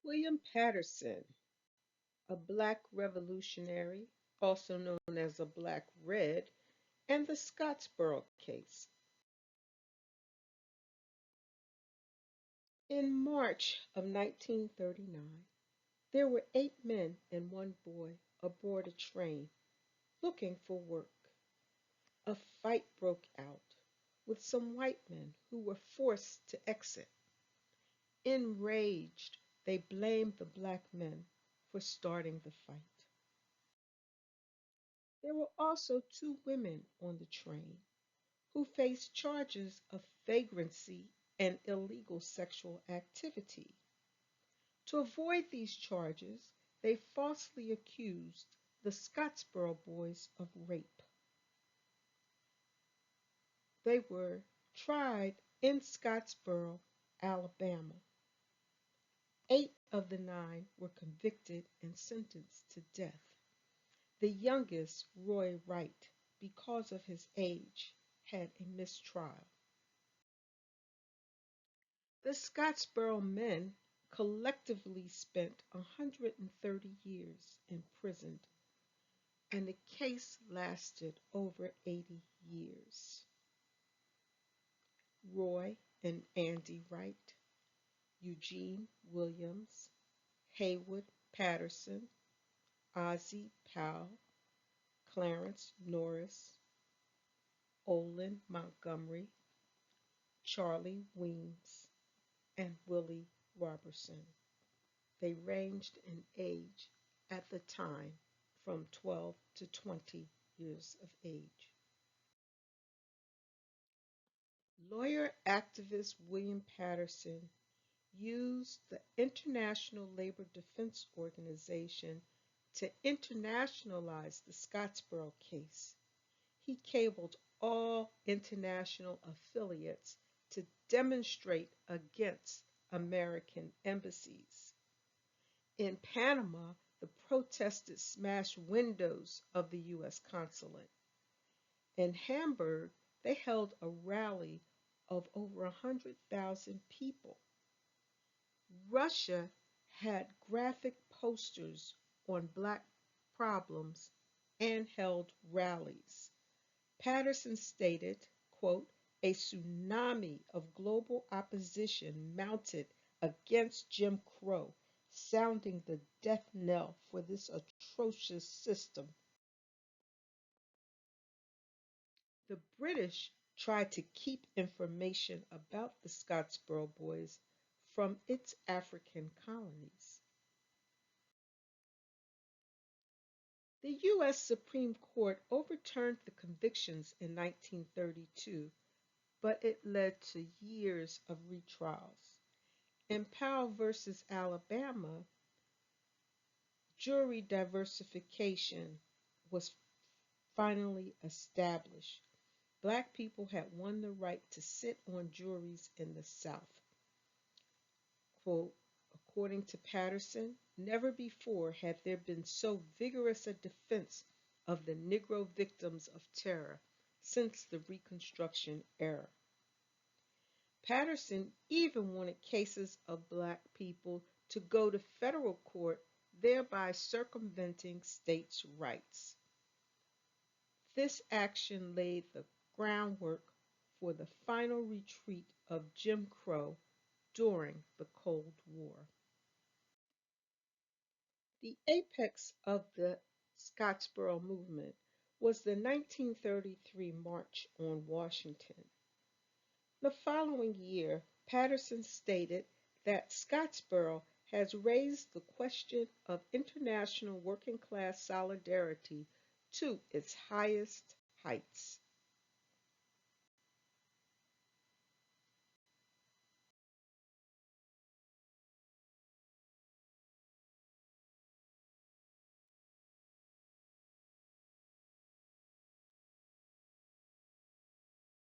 William Patterson, a black revolutionary, also known as a Black Red, and the Scottsboro case. In March of 1939, there were 8 men and 1 boy aboard a train looking for work. A fight broke out with some white men who were forced to exit. Enraged, they blamed the black men for starting the fight. There were also 2 women on the train who faced charges of vagrancy and illegal sexual activity. To avoid these charges, they falsely accused the Scottsboro Boys of rape. They were tried in Scottsboro, Alabama. 8 of the 9 were convicted and sentenced to death. The youngest, Roy Wright, because of his age, had a mistrial. The Scottsboro men collectively spent 130 years imprisoned, and the case lasted over 80 years. Roy and Andy Wright, Eugene Williams, Haywood Patterson, Ozzie Powell, Clarence Norris, Olin Montgomery, Charlie Weems, and Willie Robertson. They ranged in age at the time from 12 to 20 years of age. Lawyer activist William Patterson used the International Labor Defense Organization to internationalize the Scottsboro case. He cabled all international affiliates to demonstrate against American embassies. In Panama, the protesters smashed windows of the U.S. consulate. In Hamburg, they held a rally of over 100,000 people. Russia had graphic posters on black problems and held rallies. Patterson stated, quote, a tsunami of global opposition mounted against Jim Crow, sounding the death knell for this atrocious system. The British tried to keep information about the Scottsboro Boys from its African colonies. The U.S. Supreme Court overturned the convictions in 1932, but it led to years of retrials. In Powell versus Alabama, jury diversification was finally established. Black people had won the right to sit on juries in the South. Quote, according to Patterson, never before had there been so vigorous a defense of the Negro victims of terror since the Reconstruction era. Patterson even wanted cases of black people to go to federal court, thereby circumventing states' rights. This action laid the groundwork for the final retreat of Jim Crow during the Cold War. The apex of the Scottsboro movement was the 1933 March on Washington. The following year, Patterson stated that Scottsboro has raised the question of international working class solidarity to its highest heights.